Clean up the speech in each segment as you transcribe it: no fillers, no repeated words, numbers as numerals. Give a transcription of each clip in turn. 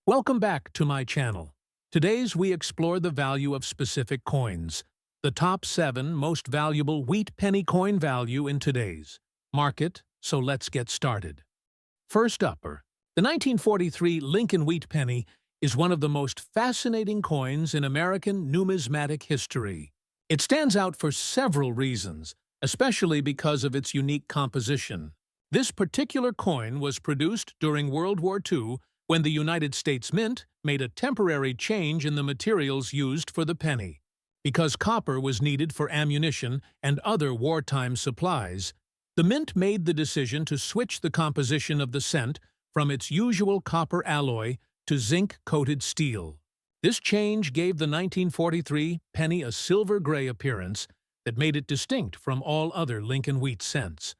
Welcome back to my channel. Today's we explore the value of specific coins, the top 7 most valuable wheat penny coin value in today's market, so let's get started. First up, the 1943 Lincoln wheat penny is one of the most fascinating coins in American numismatic history. It stands out for several reasons, especially because of its unique composition. This particular coin was produced during World War II when the United States Mint made a temporary change in the materials used for the penny. Because copper was needed for ammunition and other wartime supplies, the Mint made the decision to switch the composition of the cent from its usual copper alloy to zinc-coated steel. This change gave the 1943 penny a silver-gray appearance that made it distinct from all other Lincoln wheat cents.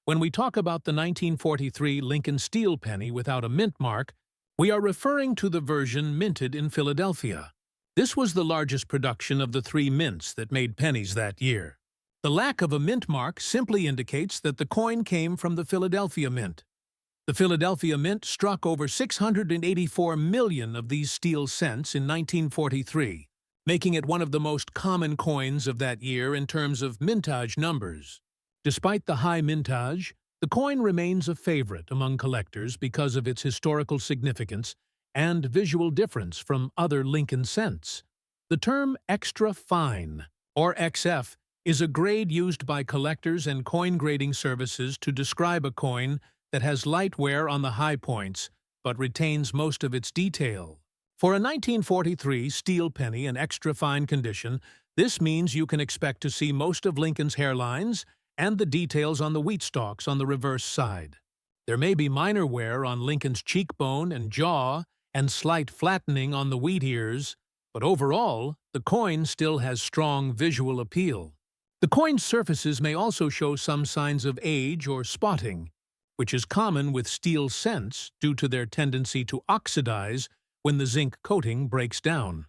When we talk about the 1943 Lincoln steel penny without a mint mark, we are referring to the version minted in Philadelphia. This was the largest production of the 3 mints that made pennies that year. The lack of a mint mark simply indicates that the coin came from the Philadelphia Mint. The Philadelphia Mint struck over 684 million of these steel cents in 1943, making it one of the most common coins of that year in terms of mintage numbers. Despite the high mintage, the coin remains a favorite among collectors because of its historical significance and visual difference from other Lincoln cents. The term extra fine, or XF, is a grade used by collectors and coin grading services to describe a coin that has light wear on the high points but retains most of its detail. For a 1943 steel penny in extra fine condition, this means you can expect to see most of Lincoln's hairlines and the details on the wheat stalks on the reverse side. There may be minor wear on Lincoln's cheekbone and jaw and slight flattening on the wheat ears, but overall, the coin still has strong visual appeal. The coin's surfaces may also show some signs of age or spotting, which is common with steel cents due to their tendency to oxidize when the zinc coating breaks down.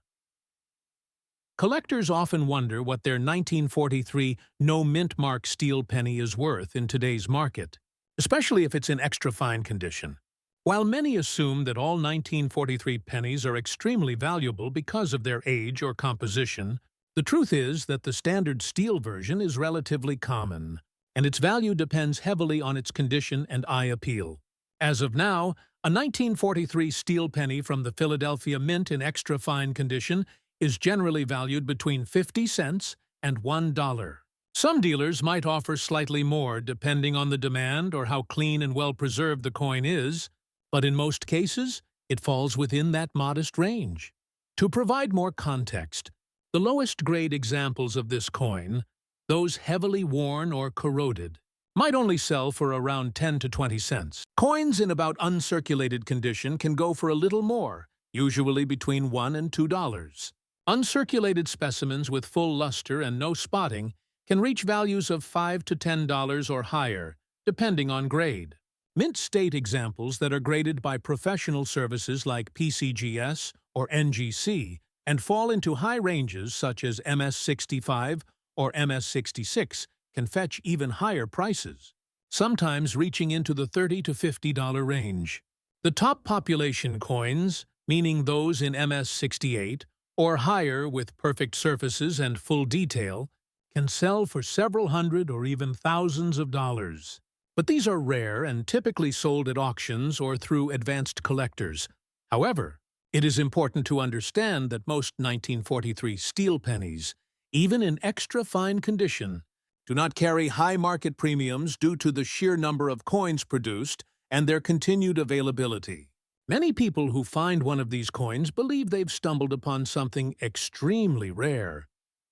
Collectors often wonder what their 1943 no-mint-mark steel penny is worth in today's market, especially if it's in extra-fine condition. While many assume that all 1943 pennies are extremely valuable because of their age or composition, the truth is that the standard steel version is relatively common, and its value depends heavily on its condition and eye appeal. As of now, a 1943 steel penny from the Philadelphia Mint in extra-fine condition is generally valued between 50 cents and $1. Some dealers might offer slightly more depending on the demand or how clean and well-preserved the coin is, but in most cases, it falls within that modest range. To provide more context, the lowest grade examples of this coin, those heavily worn or corroded, might only sell for around 10 to 20 cents. Coins in about uncirculated condition can go for a little more, usually between $1 and $2. Uncirculated specimens with full luster and no spotting can reach values of $5 to $10 or higher, depending on grade. Mint state examples that are graded by professional services like PCGS or NGC and fall into high ranges such as MS65 or MS66 can fetch even higher prices, sometimes reaching into the $30 to $50 range. The top population coins, meaning those in MS68 or higher with perfect surfaces and full detail, can sell for several hundred or even thousands of dollars. But these are rare and typically sold at auctions or through advanced collectors. However, it is important to understand that most 1943 steel pennies, even in extra-fine condition, do not carry high market premiums due to the sheer number of coins produced and their continued availability. Many people who find one of these coins believe they've stumbled upon something extremely rare.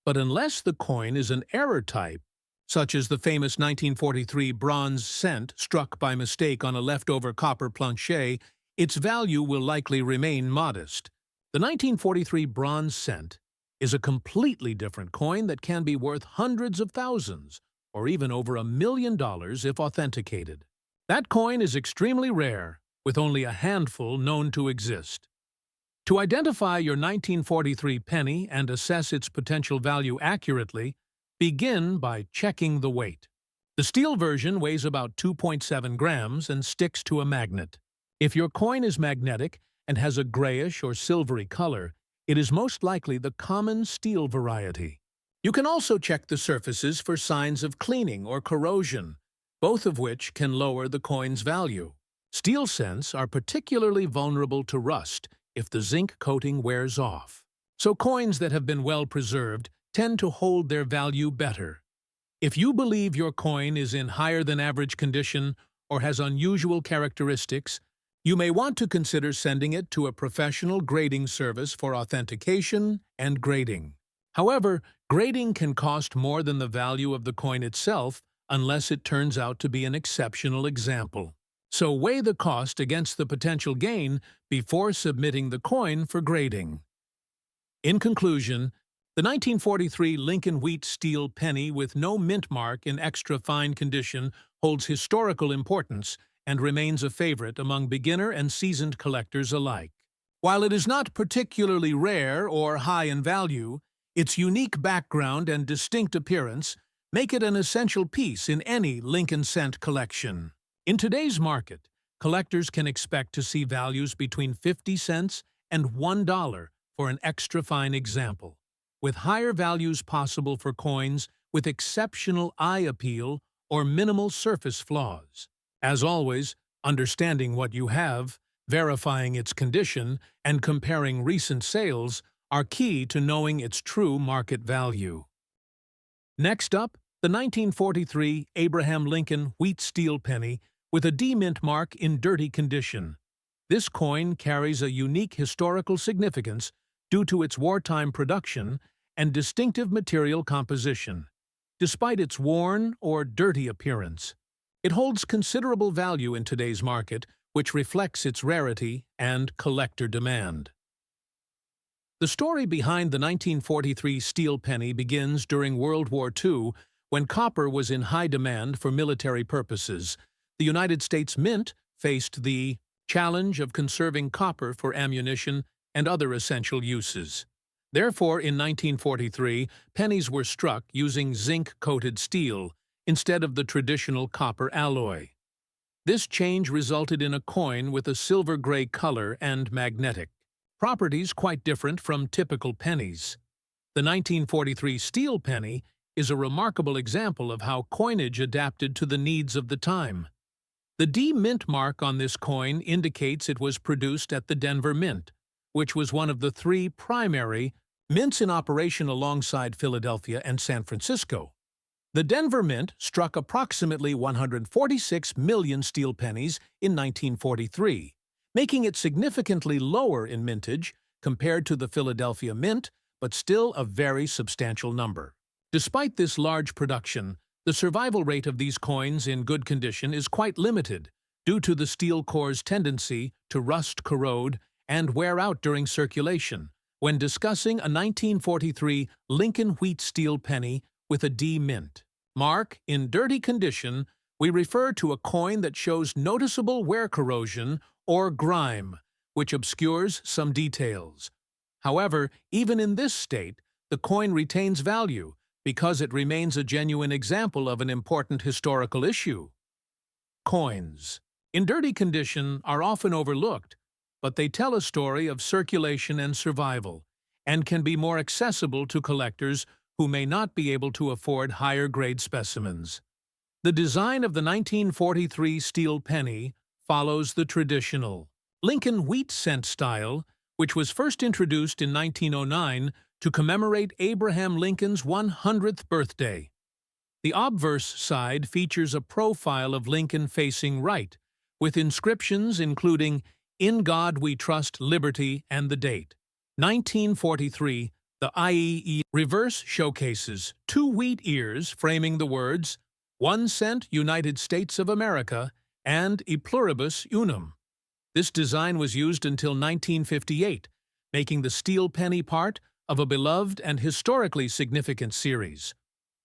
But unless the coin is an error type, such as the famous 1943 bronze cent struck by mistake on a leftover copper planchet, its value will likely remain modest. The 1943 bronze cent is a completely different coin that can be worth hundreds of thousands, or even over $1 million if authenticated. That coin is extremely rare, with only a handful known to exist. To identify your 1943 penny and assess its potential value accurately, begin by checking the weight. The steel version weighs about 2.7 grams and sticks to a magnet. If your coin is magnetic and has a grayish or silvery color, it is most likely the common steel variety. You can also check the surfaces for signs of cleaning or corrosion, both of which can lower the coin's value. Steel cents are particularly vulnerable to rust if the zinc coating wears off, so coins that have been well preserved tend to hold their value better. If you believe your coin is in higher than average condition or has unusual characteristics, you may want to consider sending it to a professional grading service for authentication and grading. However, grading can cost more than the value of the coin itself unless it turns out to be an exceptional example. So weigh the cost against the potential gain before submitting the coin for grading. In conclusion, the 1943 Lincoln Wheat Steel penny with no mint mark in extra fine condition holds historical importance and remains a favorite among beginner and seasoned collectors alike. While it is not particularly rare or high in value, its unique background and distinct appearance make it an essential piece in any Lincoln cent collection. In today's market, collectors can expect to see values between 50 cents and $1 for an extra fine example, with higher values possible for coins with exceptional eye appeal or minimal surface flaws. As always, understanding what you have, verifying its condition, and comparing recent sales are key to knowing its true market value. Next up, the 1943 Abraham Lincoln Wheat Steel penny with a D mint mark in dirty condition. This coin carries a unique historical significance due to its wartime production and distinctive material composition. Despite its worn or dirty appearance, it holds considerable value in today's market, which reflects its rarity and collector demand. The story behind the 1943 steel penny begins during World War II, when copper was in high demand for military purposes. The United States Mint faced the challenge of conserving copper for ammunition and other essential uses. Therefore, in 1943, pennies were struck using zinc-coated steel instead of the traditional copper alloy. This change resulted in a coin with a silver-gray color and magnetic properties quite different from typical pennies. The 1943 steel penny is a remarkable example of how coinage adapted to the needs of the time. The D mint mark on this coin indicates it was produced at the Denver Mint, which was one of the three primary mints in operation alongside Philadelphia and San Francisco. The Denver Mint struck approximately 146 million steel pennies in 1943, making it significantly lower in mintage compared to the Philadelphia Mint, but still a very substantial number. Despite this large production, the survival rate of these coins in good condition is quite limited due to the steel core's tendency to rust, corrode, and wear out during circulation. When discussing a 1943 Lincoln Wheat Steel penny with a D mint mark in dirty condition, we refer to a coin that shows noticeable wear corrosion or grime, which obscures some details. However, even in this state, the coin retains value because it remains a genuine example of an important historical issue. Coins in dirty condition are often overlooked, but they tell a story of circulation and survival, and can be more accessible to collectors who may not be able to afford higher-grade specimens. The design of the 1943 steel penny follows the traditional Lincoln wheat cent style, which was first introduced in 1909 to commemorate Abraham Lincoln's 100th birthday. The obverse side features a profile of Lincoln facing right, with inscriptions including "In God We Trust, Liberty," and the date. 1943, the IEE reverse showcases two wheat ears framing the words 1 cent United States of America and E pluribus unum. This design was used until 1958, making the steel penny part of a beloved and historically significant series.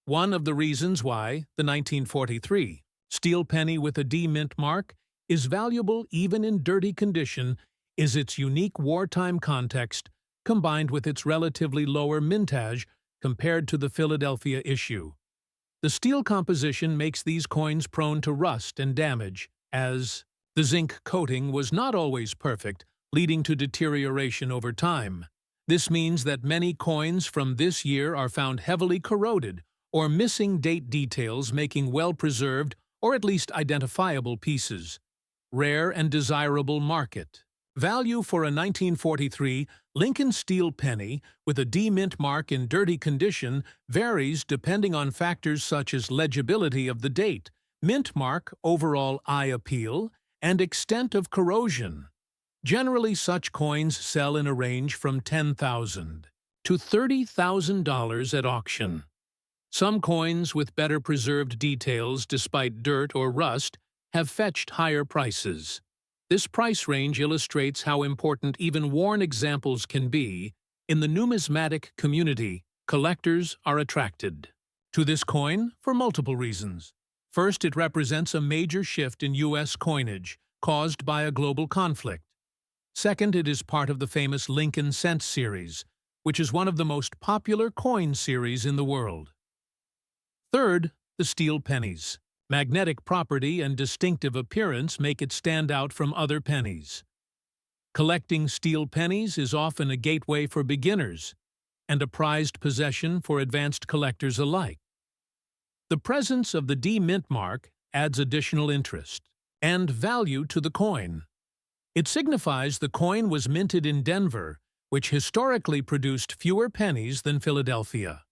One of the reasons why the 1943 steel penny with a D mint mark is valuable even in dirty condition is its unique wartime context combined with its relatively lower mintage compared to the Philadelphia issue. The steel composition makes these coins prone to rust and damage, as the zinc coating was not always perfect, leading to deterioration over time. This means that many coins from this year are found heavily corroded or missing date details, making well-preserved or at least identifiable pieces. Rare and desirable market. Value for a 1943 Lincoln steel penny with a D mint mark in dirty condition varies depending on factors such as legibility of the date, mint mark, overall eye appeal, and extent of corrosion. Generally, such coins sell in a range from $10,000 to $30,000 at auction. Some coins with better preserved details despite dirt or rust have fetched higher prices. This price range illustrates how important even worn examples can be. In the numismatic community, collectors are attracted to this coin for multiple reasons. First, it represents a major shift in U.S. coinage caused by a global conflict. Second, it is part of the famous Lincoln Cent series, which is one of the most popular coin series in the world. Third, the steel pennies. Magnetic property and distinctive appearance make it stand out from other pennies. Collecting steel pennies is often a gateway for beginners and a prized possession for advanced collectors alike. The presence of the D mint mark adds additional interest and value to the coin. It signifies the coin was minted in Denver, which historically produced fewer pennies than Philadelphia.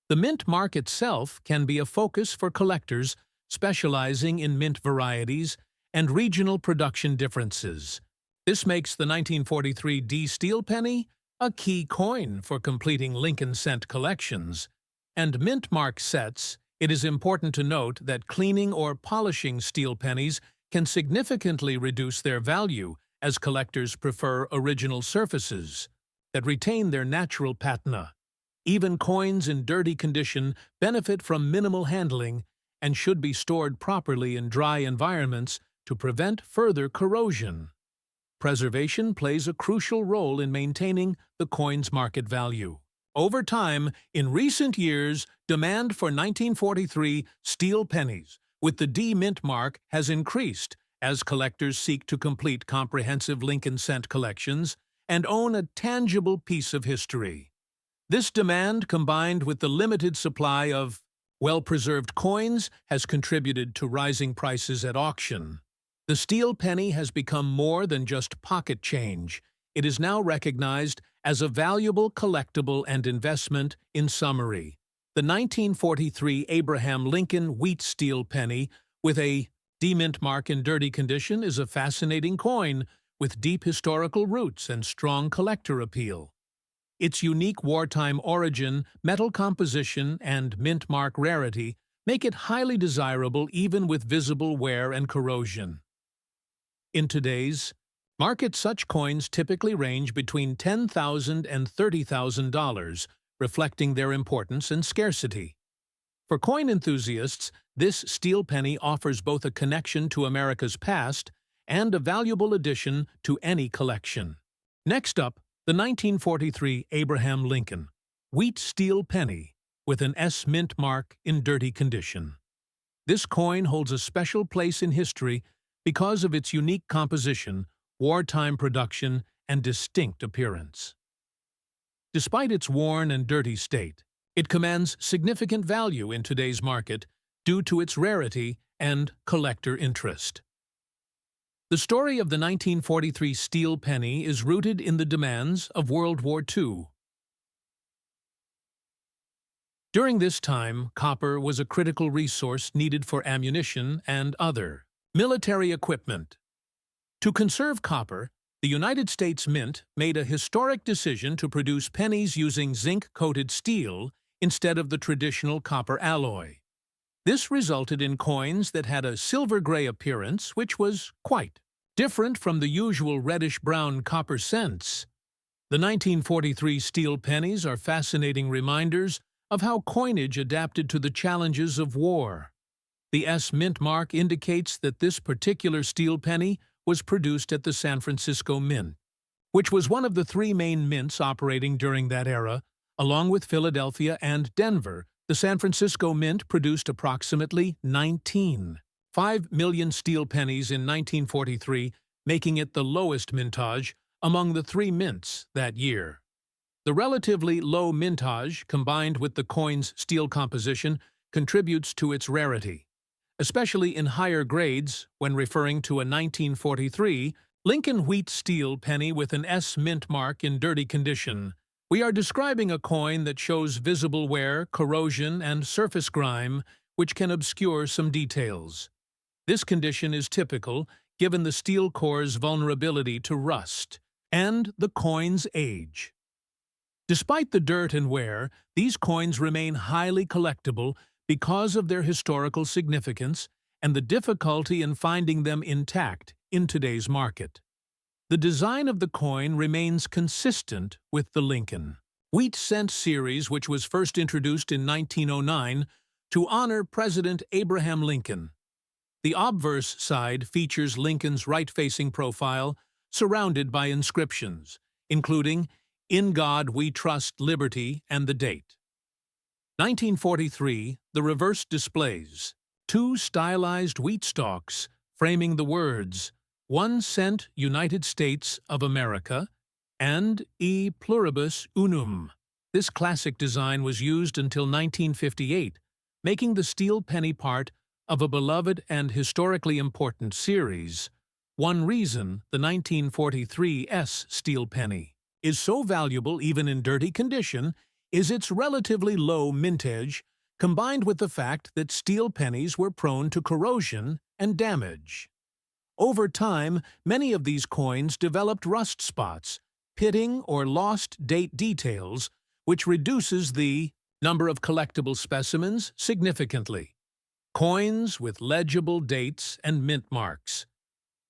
The mint mark itself can be a focus for collectors specializing in mint varieties and regional production differences. This makes the 1943 D steel penny a key coin for completing Lincoln Cent collections. And mint mark sets, it is important to note that cleaning or polishing steel pennies can significantly reduce their value, as collectors prefer original surfaces that retain their natural patina. Even coins in dirty condition benefit from minimal handling and should be stored properly in dry environments to prevent further corrosion. Preservation plays a crucial role in maintaining the coin's market value. Over time, in recent years, demand for 1943 steel pennies with the D mint mark has increased as collectors seek to complete comprehensive Lincoln Cent collections and own a tangible piece of history. This demand, combined with the limited supply of well-preserved coins, has contributed to rising prices at auction. The steel penny has become more than just pocket change. It is now recognized as a valuable collectible and investment. In summary, the 1943 Abraham Lincoln wheat steel penny with a D mint mark in dirty condition is a fascinating coin with deep historical roots and strong collector appeal. Its unique wartime origin, metal composition, and mint mark rarity make it highly desirable even with visible wear and corrosion. In today's market, such coins typically range between $10,000 and $30,000, reflecting their importance and scarcity. For coin enthusiasts, this steel penny offers both a connection to America's past and a valuable addition to any collection. Next up, the 1943 Abraham Lincoln wheat steel penny with an S mint mark in dirty condition. This coin holds a special place in history because of its unique composition, wartime production, and distinct appearance. Despite its worn and dirty state, it commands significant value in today's market due to its rarity and collector interest. The story of the 1943 steel penny is rooted in the demands of World War II. During this time, copper was a critical resource needed for ammunition and other military equipment. To conserve copper, the United States Mint made a historic decision to produce pennies using zinc-coated steel instead of the traditional copper alloy. This resulted in coins that had a silver-gray appearance, which was quite different from the usual reddish-brown copper cents. The 1943 steel pennies are fascinating reminders of how coinage adapted to the challenges of war. The S mint mark indicates that this particular steel penny was produced at the San Francisco Mint, which was one of the three main mints operating during that era. Along with Philadelphia and Denver, the San Francisco Mint produced approximately 19.5 million steel pennies in 1943, making it the lowest mintage among the three mints that year. The relatively low mintage, combined with the coin's steel composition, contributes to its rarity, especially in higher grades when referring to a 1943 Lincoln wheat steel penny with an S mint mark in dirty condition. We are describing a coin that shows visible wear, corrosion, and surface grime, which can obscure some details. This condition is typical, given the steel core's vulnerability to rust and the coin's age. Despite the dirt and wear, these coins remain highly collectible because of their historical significance and the difficulty in finding them intact in today's market. The design of the coin remains consistent with the Lincoln Wheat Cent series, which was first introduced in 1909 to honor President Abraham Lincoln. The obverse side features Lincoln's right-facing profile, surrounded by inscriptions, including "In God We Trust Liberty" and the date. 1943, the reverse displays two stylized wheat stalks framing the words 1 cent United States of America and E pluribus unum. This classic design was used until 1958, making the steel penny part of a beloved and historically important series. One reason the 1943 S steel penny is so valuable even in dirty condition is its relatively low mintage, combined with the fact that steel pennies were prone to corrosion and damage. Over time, many of these coins developed rust spots, pitting or lost date details, which reduces the number of collectible specimens significantly. Coins with legible dates and mint marks,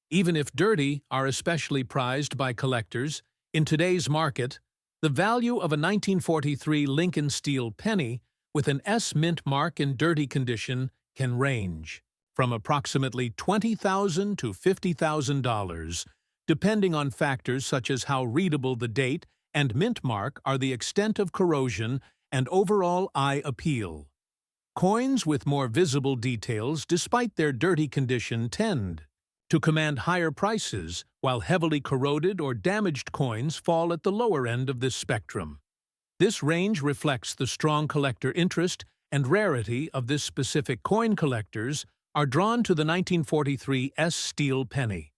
even if dirty, are especially prized by collectors. In today's market, the value of a 1943 Lincoln steel penny with an S mint mark in dirty condition can range from approximately $20,000 to $50,000, depending on factors such as how readable the date and mint mark are, the extent of corrosion, and overall eye appeal. Coins with more visible details, despite their dirty condition, tend to command higher prices, while heavily corroded or damaged coins fall at the lower end of this spectrum. This range reflects the strong collector interest and rarity of this specific coin. Collectors are drawn to the 1943 S steel penny,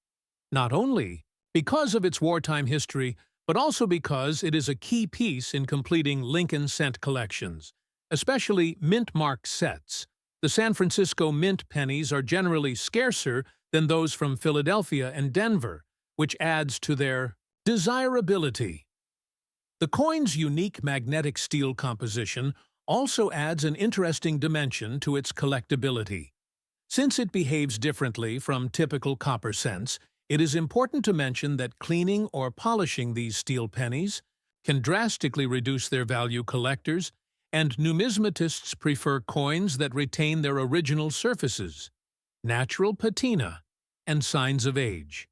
not only because of its wartime history, but also because it is a key piece in completing Lincoln cent collections, especially mint-marked sets. The San Francisco mint pennies are generally scarcer than those from Philadelphia and Denver, which adds to their desirability. The coin's unique magnetic steel composition also adds an interesting dimension to its collectability. Since it behaves differently from typical copper cents, it is important to mention that cleaning or polishing these steel pennies can drastically reduce their value. Collectors and numismatists prefer coins that retain their original surfaces, natural patina, and signs of age.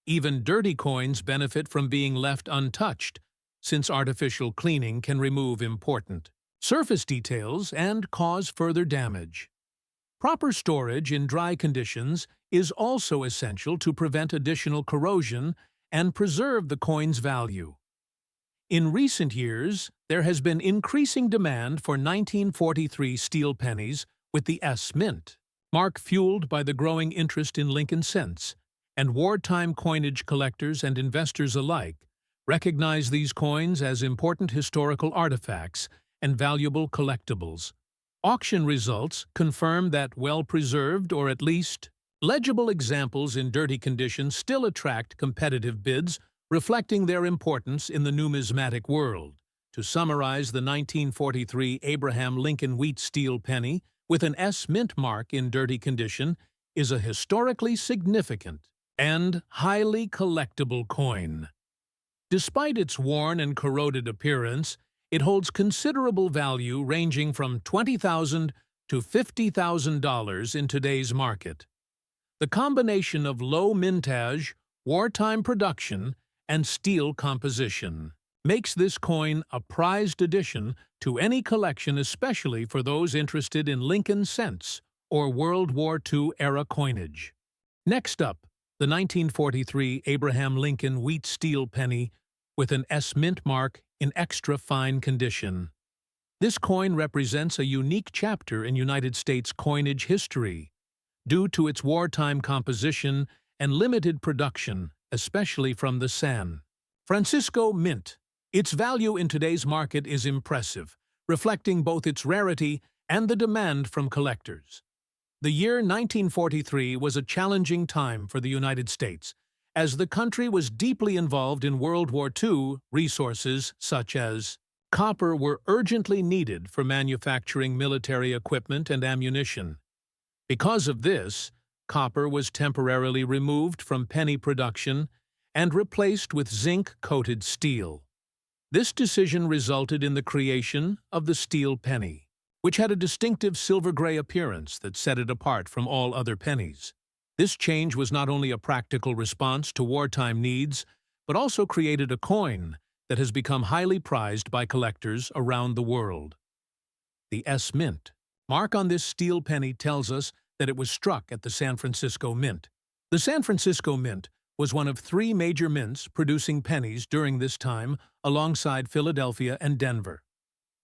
Even dirty coins benefit from being left untouched, since artificial cleaning can remove important surface details and cause further damage. Proper storage in dry conditions is also essential to prevent additional corrosion and preserve the coin's value. In recent years, there has been increasing demand for 1943 steel pennies with the S mint mark, fueled by the growing interest in Lincoln cents, and wartime coinage collectors and investors alike recognize these coins as important historical artifacts and valuable collectibles. Auction results confirm that well-preserved, or at least legible, examples in dirty condition still attract competitive bids, reflecting their importance in the numismatic world. To summarize, the 1943 Abraham Lincoln wheat steel penny with an S mint mark in dirty condition is a historically significant and highly collectible coin. Despite its worn and corroded appearance, it holds considerable value, ranging from $20,000 to $50,000 in today's market. The combination of low mintage, wartime production, and steel composition makes this coin a prized addition to any collection, especially for those interested in Lincoln cents or World War II era coinage. Next up, the 1943 Abraham Lincoln wheat steel penny with an S mint mark in extra fine condition. This coin represents a unique chapter in United States coinage history, due to its wartime composition and limited production, especially from the San Francisco Mint. Its value in today's market is impressive, reflecting both its rarity and the demand from collectors. The year 1943 was a challenging time for the United States, as the country was deeply involved in World War II. Resources such as copper were urgently needed for manufacturing military equipment and ammunition. Because of this, copper was temporarily removed from penny production and replaced with zinc-coated steel. This decision resulted in the creation of the steel penny, which had a distinctive silver-gray appearance that set it apart from all other pennies. This change was not only a practical response to wartime needs, but also created a coin that has become highly prized by collectors around the world. The S Mint mark on this steel penny tells us that it was struck at the San Francisco Mint. The San Francisco Mint was one of 3 major mints producing pennies during this time, alongside Philadelphia and Denver.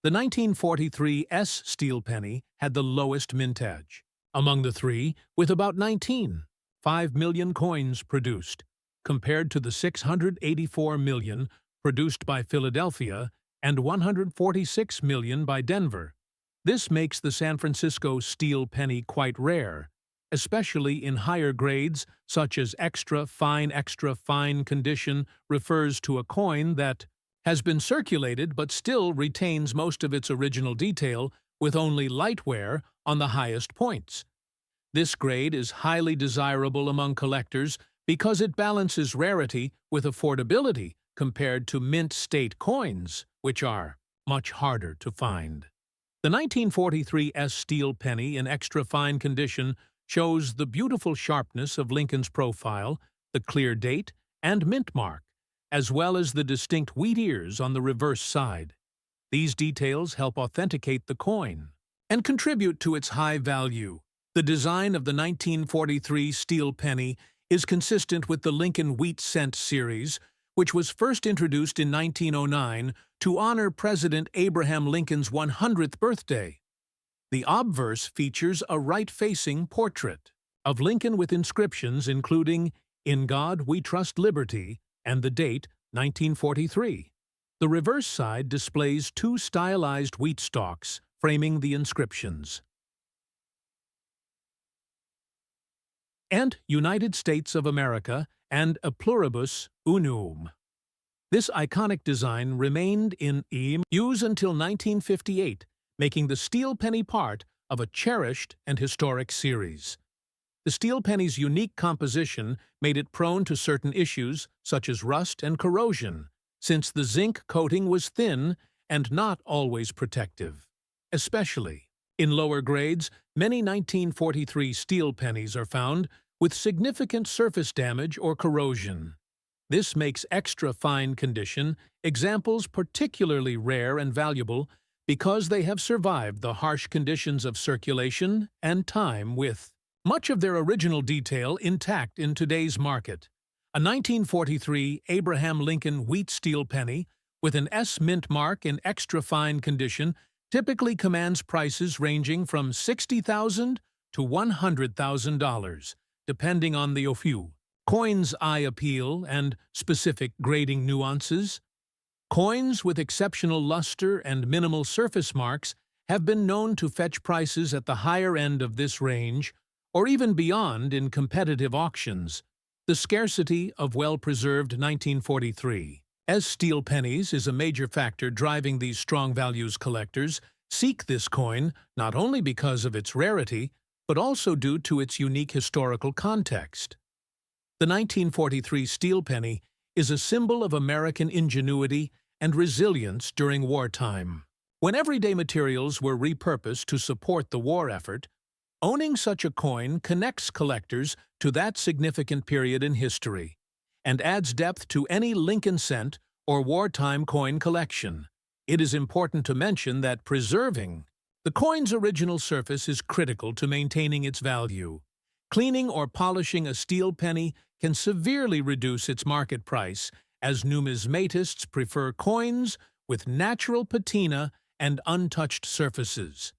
The 1943 S steel penny had the lowest mintage among the 3, with about 5 million coins produced, compared to the 684 million produced by Philadelphia and 146 million by Denver. This makes the San Francisco steel penny quite rare, especially in higher grades such as extra fine condition refers to a coin that has been circulated but still retains most of its original detail with only light wear on the highest points. This grade is highly desirable among collectors because it balances rarity with affordability compared to mint state coins, which are much harder to find. The 1943 S steel penny in extra fine condition shows the beautiful sharpness of Lincoln's profile, the clear date, and mint mark, as well as the distinct wheat ears on the reverse side. These details help authenticate the coin and contribute to its high value. The design of the 1943 steel penny is consistent with the Lincoln Wheat Cent series, which was first introduced in 1909 to honor President Abraham Lincoln's 100th birthday. The obverse features a right-facing portrait of Lincoln with inscriptions including "In God We Trust Liberty" and the date 1943. The reverse side displays 2 stylized wheat stalks framing the inscriptions. And United States of America and A Pluribus Unum. This iconic design remained in use until 1958, making the steel penny part of a cherished and historic series. The steel penny's unique composition made it prone to certain issues such as rust and corrosion, since the zinc coating was thin and not always protective. Especially in lower grades, many 1943 steel pennies are found with significant surface damage or corrosion. This makes extra fine condition examples particularly rare and valuable because they have survived the harsh conditions of circulation and time with much of their original detail intact in today's market. A 1943 Abraham Lincoln wheat steel penny with an S mint mark in extra fine condition typically commands prices ranging from $60,000 to $100,000, depending on the coin's eye appeal and specific grading nuances. Coins with exceptional luster and minimal surface marks have been known to fetch prices at the higher end of this range, or even beyond in competitive auctions. The scarcity of well-preserved 1943 S steel pennies is a major factor driving these strong values collectors seek this coin not only because of its rarity, but also due to its unique historical context. The 1943 steel penny is a symbol of American ingenuity and resilience during wartime. When everyday materials were repurposed to support the war effort, owning such a coin connects collectors to that significant period in history and adds depth to any Lincoln cent or wartime coin collection. It is important to mention that preserving the coin's original surface is critical to maintaining its value. Cleaning or polishing a steel penny can severely reduce its market price, as numismatists prefer coins with natural patina and untouched surfaces.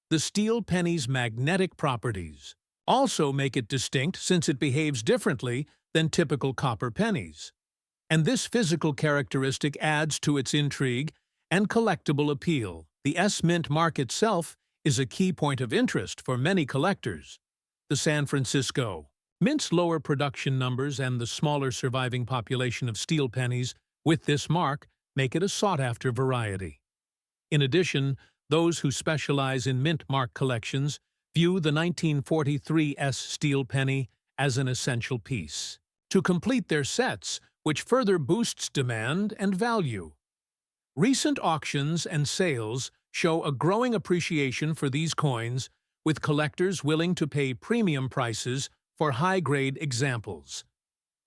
The steel penny's magnetic properties also make it distinct, since it behaves differently than typical copper pennies. And this physical characteristic adds to its intrigue and collectible appeal. The S-Mint mark itself is a key point of interest for many collectors. The San Francisco Mint's lower production numbers and the smaller surviving population of steel pennies with this mark make it a sought-after variety. In addition, those who specialize in mint mark collections view the 1943 S steel penny as an essential piece to complete their sets, which further boosts demand and value. Recent auctions and sales show a growing appreciation for these coins, with collectors willing to pay premium prices for high-grade examples.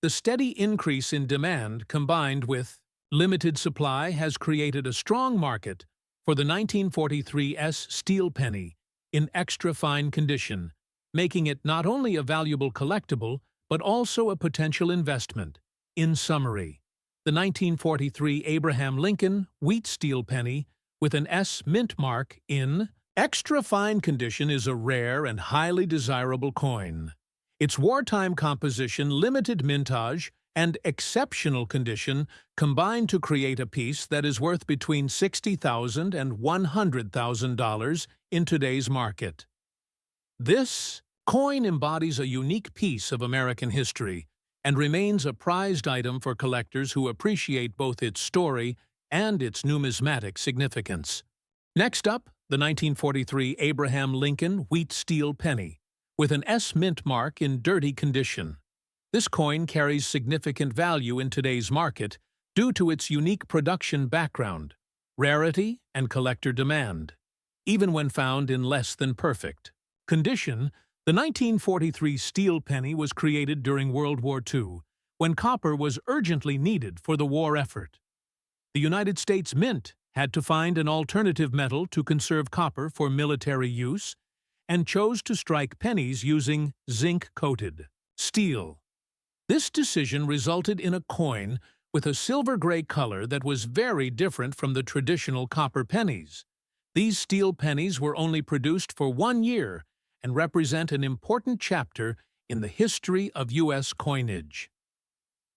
The steady increase in demand, combined with limited supply, has created a strong market for the 1943 S steel penny in extra-fine condition, making it not only a valuable collectible but also a potential investment. In summary, the 1943 Abraham Lincoln wheat steel penny with an S mint mark in extra-fine condition is a rare and highly desirable coin. Its wartime composition, limited mintage, and exceptional condition combine to create a piece that is worth between $60,000 and $100,000 in today's market. This coin embodies a unique piece of American history and remains a prized item for collectors who appreciate both its story and its numismatic significance. Next up, the 1943 Abraham Lincoln wheat steel penny with an S mint mark in dirty condition. This coin carries significant value in today's market due to its unique production background, rarity, and collector demand. Even when found in less than perfect condition, the 1943 steel penny was created during World War II, when copper was urgently needed for the war effort. The United States Mint had to find an alternative metal to conserve copper for military use and chose to strike pennies using zinc-coated steel. This decision resulted in a coin with a silver-gray color that was very different from the traditional copper pennies. These steel pennies were only produced for 1 year and represent an important chapter in the history of U.S. coinage.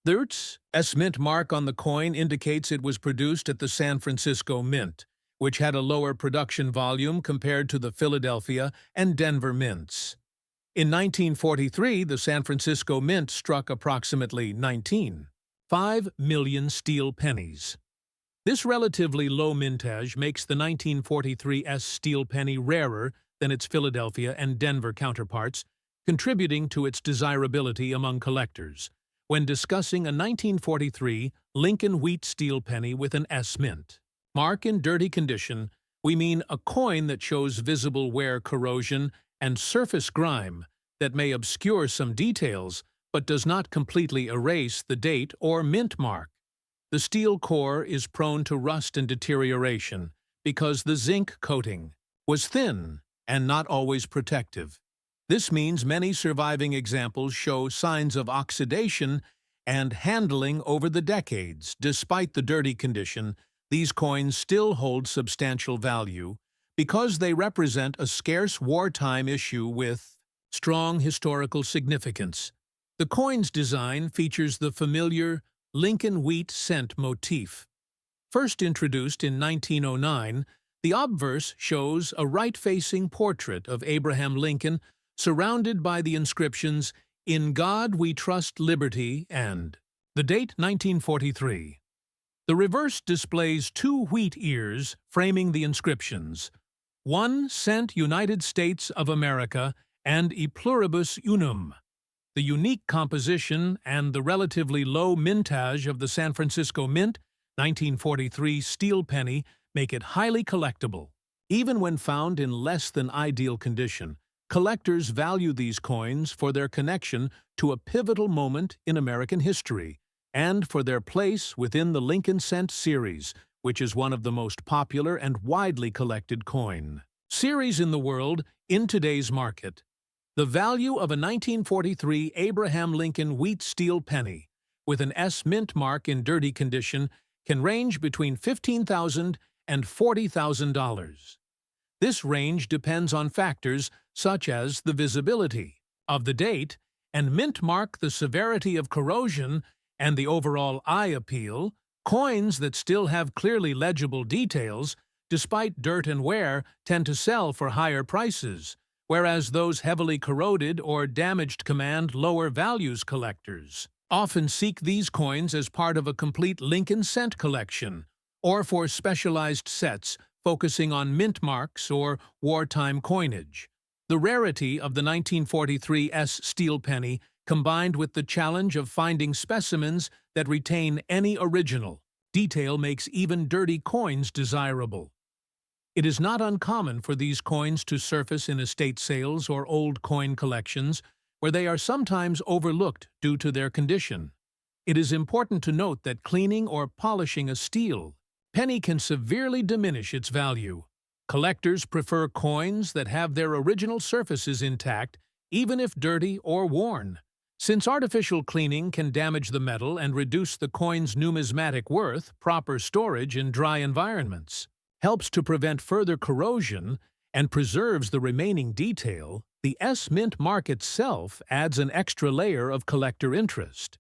The S Mint mark on the coin indicates it was produced at the San Francisco Mint, which had a lower production volume compared to the Philadelphia and Denver mints. In 1943, the San Francisco Mint struck approximately 19.5 million steel pennies. This relatively low mintage makes the 1943 S steel penny rarer than its Philadelphia and Denver counterparts, contributing to its desirability among collectors. When discussing a 1943 Lincoln wheat steel penny with an S mint mark in dirty condition, we mean a coin that shows visible wear, corrosion, and surface grime that may obscure some details but does not completely erase the date or mint mark. The steel core is prone to rust and deterioration because the zinc coating was thin and not always protective. This means many surviving examples show signs of oxidation and handling over the decades. Despite the dirty condition, these coins still hold substantial value because they represent a scarce wartime issue with strong historical significance. The coin's design features the familiar Lincoln wheat cent motif. First introduced in 1909, the obverse shows a right-facing portrait of Abraham Lincoln surrounded by the inscriptions, "In God We Trust Liberty," and the date 1943. The reverse displays two wheat ears framing the inscriptions, "1 cent United States of America" and "E pluribus unum." The unique composition and the relatively low mintage of the San Francisco Mint 1943 steel penny make it highly collectible. Even when found in less than ideal condition, collectors value these coins for their connection to a pivotal moment in American history and for their place within the Lincoln Cent series, which is one of the most popular and widely collected coin series in the world. In today's market, The value of a 1943 Abraham Lincoln wheat steel penny with an S mint mark in dirty condition can range between $15,000 and $40,000. This range depends on factors such as the visibility of the date and mint mark, the severity of corrosion, and the overall eye appeal. Coins that still have clearly legible details, despite dirt and wear, tend to sell for higher prices, whereas those heavily corroded or damaged command lower values. Collectors often seek these coins as part of a complete Lincoln cent collection, or for specialized sets focusing on mint marks or wartime coinage. The rarity of the 1943 S steel penny, combined with the challenge of finding specimens that retain any original detail, makes even dirty coins desirable. It is not uncommon for these coins to surface in estate sales or old coin collections, where they are sometimes overlooked due to their condition. It is important to note that cleaning or polishing a steel penny can severely diminish its value. Collectors prefer coins that have their original surfaces intact, even if dirty or worn. Since artificial cleaning can damage the metal and reduce the coin's numismatic worth, proper storage in dry environments helps to prevent further corrosion and preserves the remaining detail. The S mint mark itself adds an extra layer of collector interest.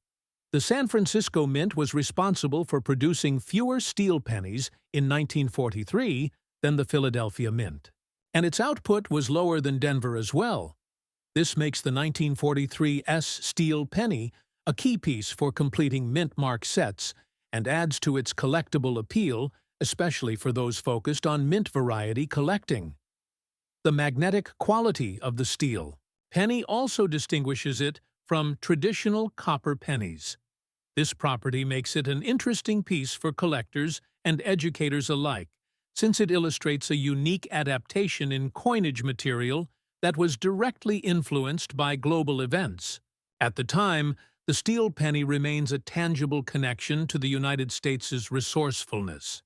The San Francisco Mint was responsible for producing fewer steel pennies in 1943 than the Philadelphia Mint, and its output was lower than Denver as well. This makes the 1943 S steel penny a key piece for completing mint mark sets and adds to its collectible appeal, especially for those focused on mint variety collecting. The magnetic quality of the steel penny also distinguishes it from traditional copper pennies. This property makes it an interesting piece for collectors and educators alike, since it illustrates a unique adaptation in coinage material that was directly influenced by global events. At the time, the steel penny remains a tangible connection to the United States' resourcefulness.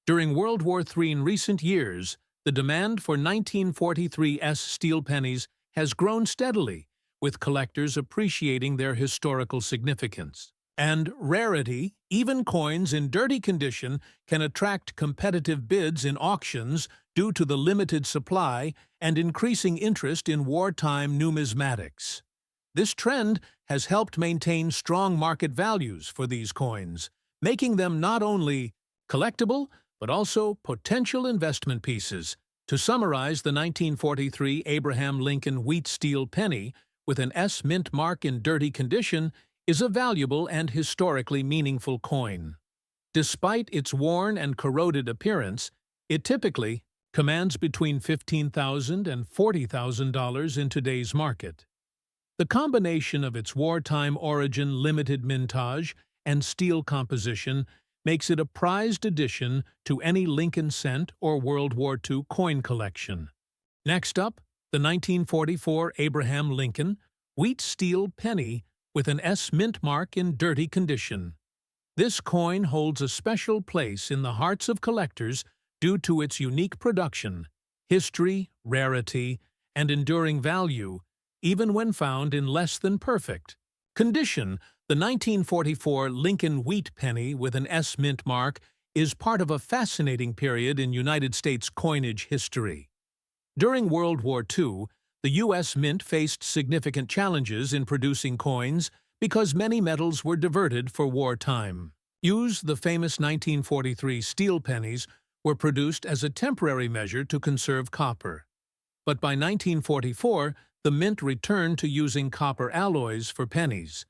During World War III in recent years, the demand for 1943 S steel pennies has grown steadily, with collectors appreciating their historical significance and rarity. Even coins in dirty condition can attract competitive bids in auctions due to the limited supply and increasing interest in wartime numismatics. This trend has helped maintain strong market values for these coins, making them not only collectible but also potential investment pieces. To summarize, the 1943 Abraham Lincoln wheat steel penny with an S mint mark in dirty condition is a valuable and historically meaningful coin. Despite its worn and corroded appearance, it typically commands between $15,000 and $40,000 in today's market. The combination of its wartime origin, limited mintage, and steel composition makes it a prized addition to any Lincoln cent or World War II coin collection. Next up, the 1944 Abraham Lincoln wheat steel penny with an S mint mark in dirty condition. This coin holds a special place in the hearts of collectors due to its unique production, history, rarity, and enduring value, even when found in less than perfect condition. The 1944 Lincoln wheat penny with an S mint mark is part of a fascinating period in United States coinage history. During World War II, the U.S. Mint faced significant challenges in producing coins because many metals were diverted for wartime. The famous 1943 steel pennies were produced as a temporary measure to conserve copper. But by 1944, the Mint returned to using copper alloys for pennies.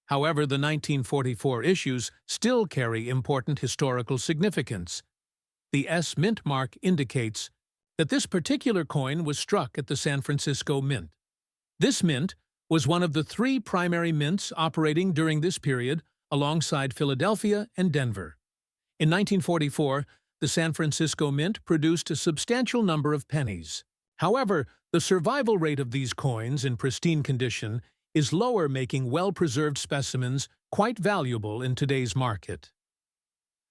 However, the 1944 issues still carry important historical significance. The S mint mark indicates that this particular coin was struck at the San Francisco Mint. This mint was one of the three primary mints operating during this period alongside Philadelphia and Denver. In 1944, the San Francisco Mint produced a substantial number of pennies. However, the survival rate of these coins in pristine condition is lower, making well-preserved specimens quite valuable in today's market.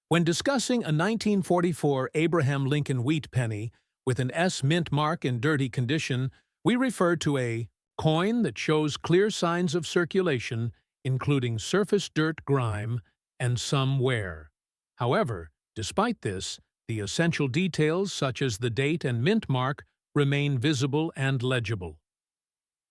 When discussing a 1944 Abraham Lincoln wheat penny with an S mint mark in dirty condition, we refer to a coin that shows clear signs of circulation, including surface dirt grime and some wear. However, despite this, the essential details such as the date and mint mark remain visible and legible.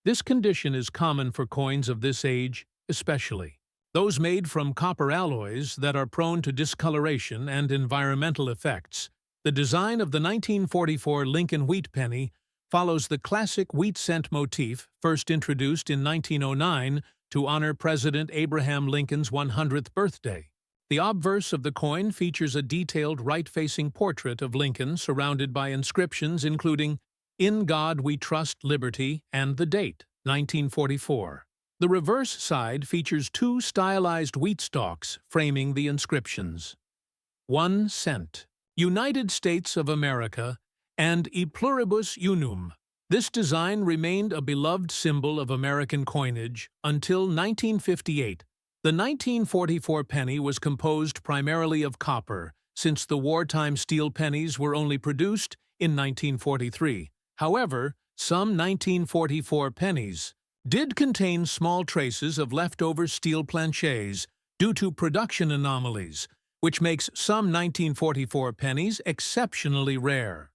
This condition is common for coins of this age, especially those made from copper alloys that are prone to discoloration and environmental effects. The design of the 1944 Lincoln wheat penny follows the classic wheat cent motif first introduced in 1909 to honor President Abraham Lincoln's 100th birthday. The obverse of the coin features a detailed right-facing portrait of Lincoln surrounded by inscriptions including "In God We Trust Liberty" and the date, 1944. The reverse side features two stylized wheat stalks framing the inscriptions. 1 cent, United States of America, and E pluribus unum. This design remained a beloved symbol of American coinage until 1958. The 1944 penny was composed primarily of copper, since the wartime steel pennies were only produced in 1943. However, some 1944 pennies did contain small traces of leftover steel planchets due to production anomalies, which makes some 1944 pennies exceptionally rare.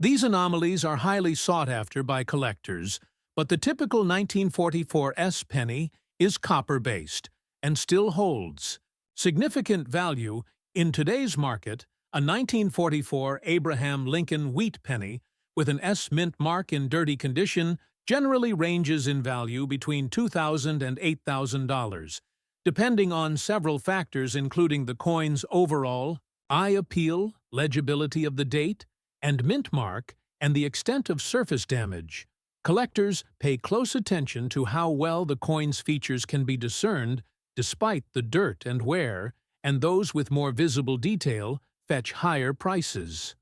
These anomalies are highly sought after by collectors, but the typical 1944 S penny is copper-based and still holds significant value. In today's market, a 1944 Abraham Lincoln wheat penny with an S mint mark in dirty condition generally ranges in value between $2,000 and $8,000, depending on several factors including the coin's overall eye appeal, legibility of the date and mint mark, and the extent of surface damage. Collectors pay close attention to how well the coin's features can be discerned despite the dirt and wear, and those with more visible detail fetch higher prices.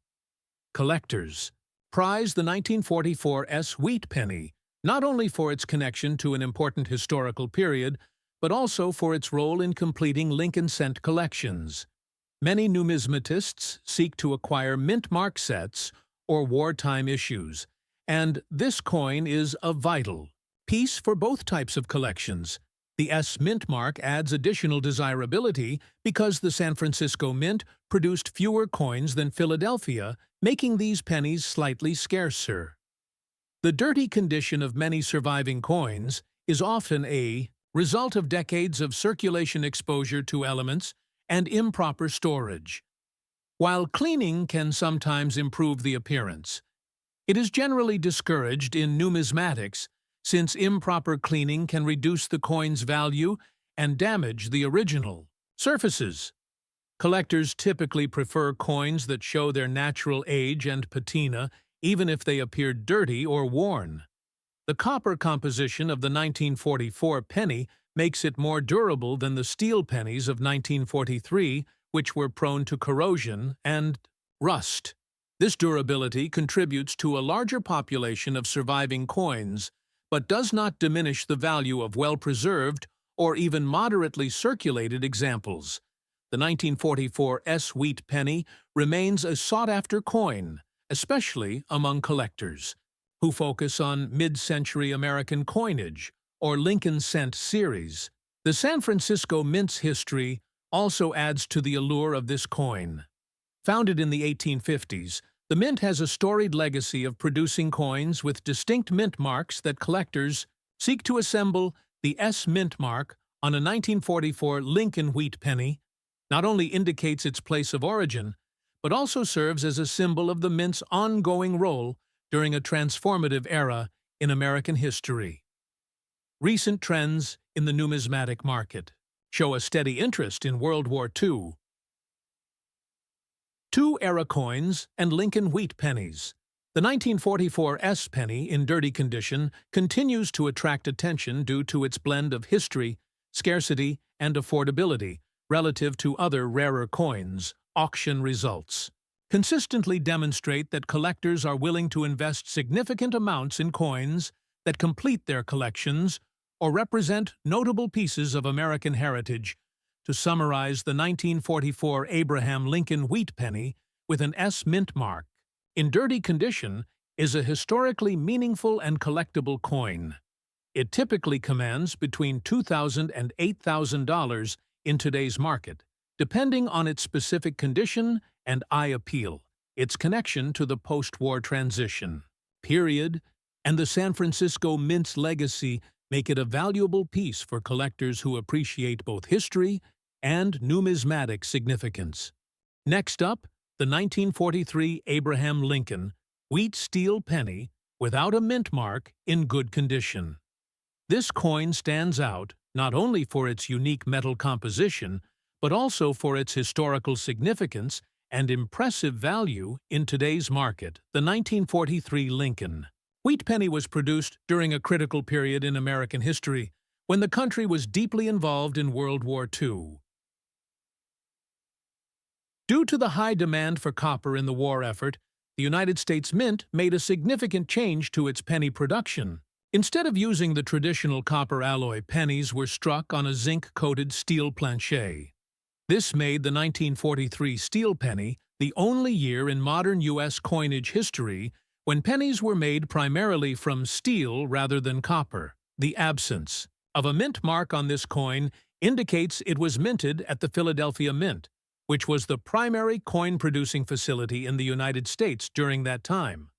Collectors prize the 1944 S wheat penny, not only for its connection to an important historical period, but also for its role in completing Lincoln cent collections. Many numismatists seek to acquire mint mark sets or wartime issues, and this coin is a vital piece for both types of collections. The S mint mark adds additional desirability because the San Francisco Mint produced fewer coins than Philadelphia, making these pennies slightly scarcer. The dirty condition of many surviving coins is often a result of decades of circulation exposure to elements and improper storage. While cleaning can sometimes improve the appearance, it is generally discouraged in numismatics since improper cleaning can reduce the coin's value and damage the original surfaces. Collectors typically prefer coins that show their natural age and patina, even if they appear dirty or worn. The copper composition of the 1944 penny makes it more durable than the steel pennies of 1943, which were prone to corrosion and rust. This durability contributes to a larger population of surviving coins, but does not diminish the value of well-preserved or even moderately circulated examples. The 1944 S wheat penny remains a sought-after coin, especially among collectors who focus on mid-century American coinage or Lincoln cent series. The San Francisco Mint's history also adds to the allure of this coin. Founded in the 1850s, the Mint has a storied legacy of producing coins with distinct mint marks that collectors seek to assemble. The S mint mark on a 1944 Lincoln wheat penny not only indicates its place of origin, but also serves as a symbol of the Mint's ongoing role during a transformative era in American history. Recent trends in the numismatic market show a steady interest in World War II. Two-era coins and Lincoln wheat pennies. The 1944 S penny in dirty condition continues to attract attention due to its blend of history, scarcity, and affordability relative to other rarer coins. Auction results consistently demonstrate that collectors are willing to invest significant amounts in coins that complete their collections or represent notable pieces of American heritage. To summarize, the 1944 Abraham Lincoln wheat penny with an S mint mark in dirty condition is a historically meaningful and collectible coin. It typically commands between $2,000 and $8,000 in today's market, depending on its specific condition and eye appeal, its connection to the post-war transition period, and the San Francisco Mint's legacy make it a valuable piece for collectors who appreciate both history and numismatic significance. Next up, the 1943 Abraham Lincoln wheat steel penny without a mint mark in good condition. This coin stands out not only for its unique metal composition, but also for its historical significance and impressive value in today's market. The 1943 Lincoln wheat penny was produced during a critical period in American history when the country was deeply involved in World War II. Due to the high demand for copper in the war effort, the United States Mint made a significant change to its penny production. Instead of using the traditional copper alloy, pennies were struck on a zinc-coated steel planchet. This made the 1943 steel penny the only year in modern U.S. coinage history when pennies were made primarily from steel rather than copper. The absence of a mint mark on this coin indicates it was minted at the Philadelphia Mint, which was the primary coin-producing facility in the United States during that time.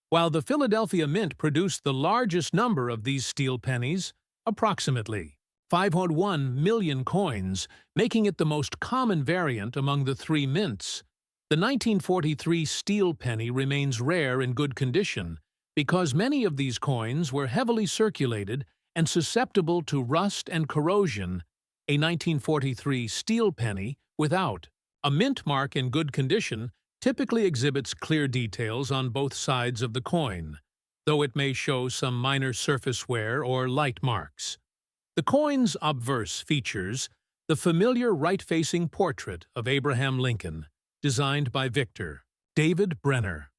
While the Philadelphia Mint produced the largest number of these steel pennies, approximately 5.1 million coins, making it the most common variant among the three mints, the 1943 steel penny remains rare in good condition because many of these coins were heavily circulated and susceptible to rust and corrosion. A 1943 steel penny without a mint mark in good condition typically exhibits clear details on both sides of the coin, though it may show some minor surface wear or light marks. The coin's obverse features the familiar right-facing portrait of Abraham Lincoln, designed by Victor David Brenner.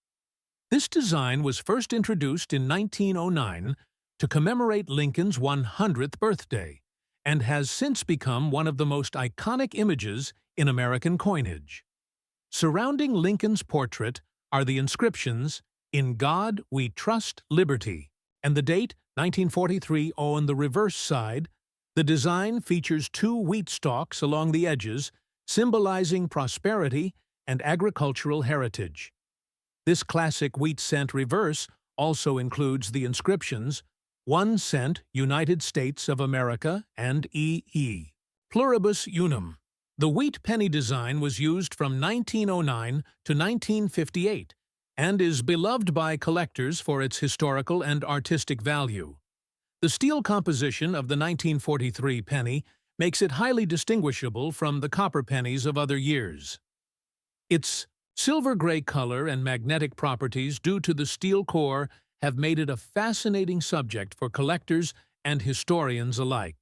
This design was first introduced in 1909 to commemorate Lincoln's 100th birthday and has since become one of the most iconic images in American coinage. Surrounding Lincoln's portrait are the inscriptions, "In God We Trust Liberty," and the date, 1943, on the reverse side. The design features two wheat stalks along the edges, symbolizing prosperity and agricultural heritage. This classic wheat cent reverse also includes the inscriptions, "1 cent United States of America" and "E.E. Pluribus Unum." The wheat penny design was used from 1909 to 1958 and is beloved by collectors for its historical and artistic value. The steel composition of the 1943 penny makes it highly distinguishable from the copper pennies of other years. Its silver-gray color and magnetic properties due to the steel core have made it a fascinating subject for collectors and historians alike.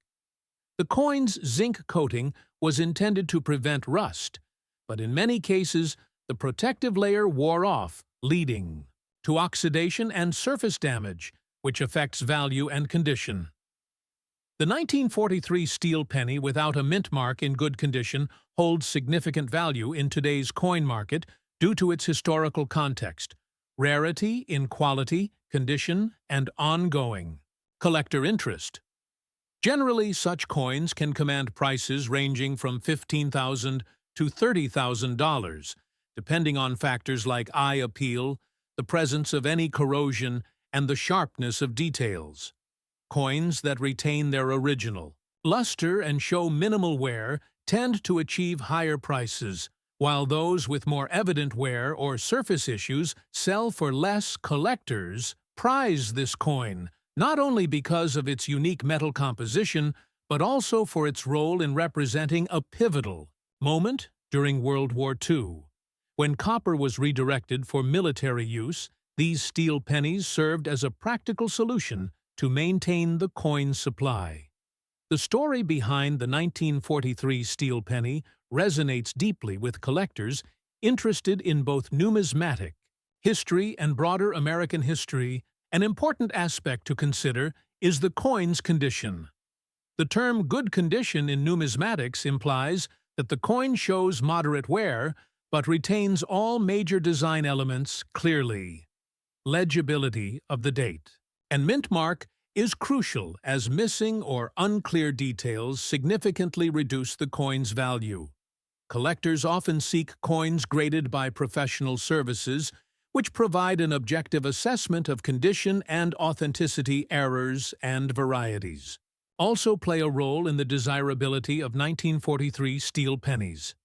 The coin's zinc coating was intended to prevent rust, but in many cases the protective layer wore off, leading to oxidation and surface damage, which affects value and condition. The 1943 steel penny without a mint mark in good condition holds significant value in today's coin market due to its historical context, rarity in quality, condition, and ongoing collector interest. Generally, such coins can command prices ranging from $15,000 to $30,000, depending on factors like eye appeal, the presence of any corrosion, and the sharpness of details. Coins that retain their original luster and show minimal wear tend to achieve higher prices, while those with more evident wear or surface issues sell for less. Collectors prize this coin, not only because of its unique metal composition, but also for its role in representing a pivotal moment during World War II. When copper was redirected for military use, these steel pennies served as a practical solution to maintain the coin supply. The story behind the 1943 steel penny resonates deeply with collectors interested in both numismatic history and broader American history. An important aspect to consider is the coin's condition. The term good condition in numismatics implies that the coin shows moderate wear but retains all major design elements clearly. legibility of the date. And mint mark is crucial as missing or unclear details significantly reduce the coin's value. Collectors often seek coins graded by professional services, which provide an objective assessment of condition and authenticity errors and varieties. Also play a role in the desirability of 1943 steel pennies.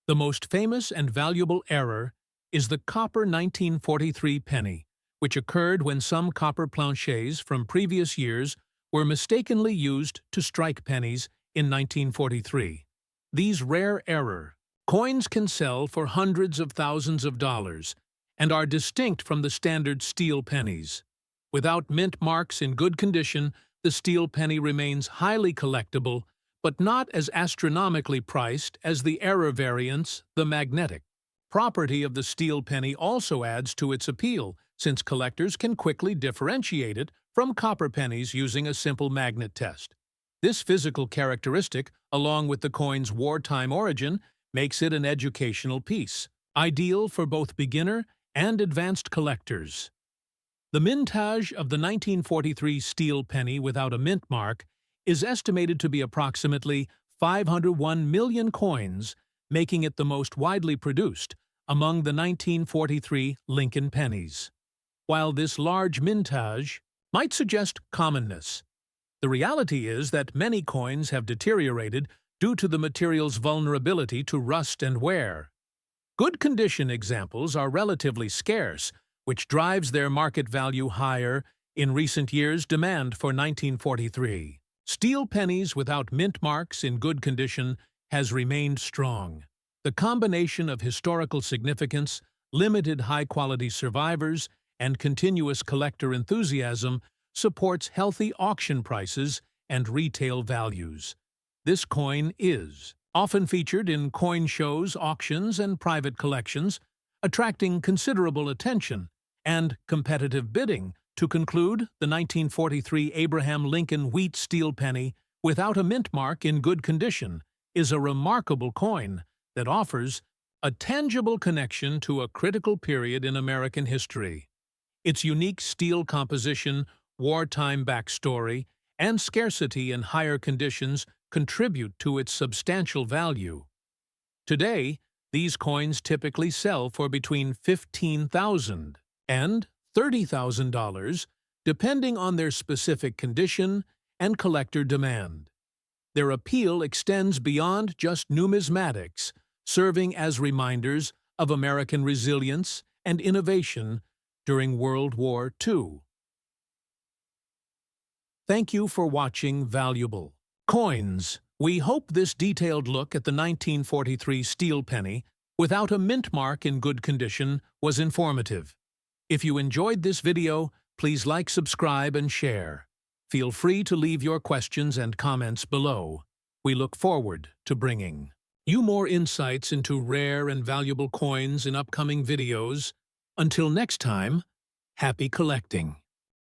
The most famous and valuable error is the copper 1943 penny, which occurred when some copper planchets from previous years were mistakenly used to strike pennies in 1943. These rare error coins can sell for hundreds of thousands of dollars and are distinct from the standard steel pennies. Without mint marks in good condition, the steel penny remains highly collectible, but not as astronomically priced as the error variants, the magnetic. Property of the steel penny also adds to its appeal, since collectors can quickly differentiate it from copper pennies using a simple magnet test. This physical characteristic, along with the coin's wartime origin, makes it an educational piece, ideal for both beginner and advanced collectors. The mintage of the 1943 steel penny without a mint mark is estimated to be approximately 501 million coins, making it the most widely produced among the 1943 Lincoln pennies. While this large mintage might suggest commonness, the reality is that many coins have deteriorated due to the material's vulnerability to rust and wear. Good condition examples are relatively scarce, which drives their market value higher. In recent years, demand for 1943 steel pennies without mint marks in good condition has remained strong. The combination of historical significance, limited high-quality survivors, and continuous collector enthusiasm supports healthy auction prices and retail values. This coin is often featured in coin shows, auctions, and private collections, attracting considerable attention and competitive bidding. To conclude, the 1943 Abraham Lincoln wheat steel penny without a mint mark in good condition is a remarkable coin that offers a tangible connection to a critical period in American history. Its unique steel composition, wartime backstory, and scarcity in higher conditions contribute to its substantial value. Today, these coins typically sell for between $15,000 and $30,000, depending on their specific condition and collector demand. Their appeal extends beyond just numismatics, serving as reminders of American resilience and innovation during World War II. Thank you for watching Valuable Coins. We hope this detailed look at the 1943 steel penny without a mint mark in good condition was informative. If you enjoyed this video, please like, subscribe, and share. Feel free to leave your questions and comments below. We look forward to bringing you more insights into rare and valuable coins in upcoming videos. Until next time, happy collecting!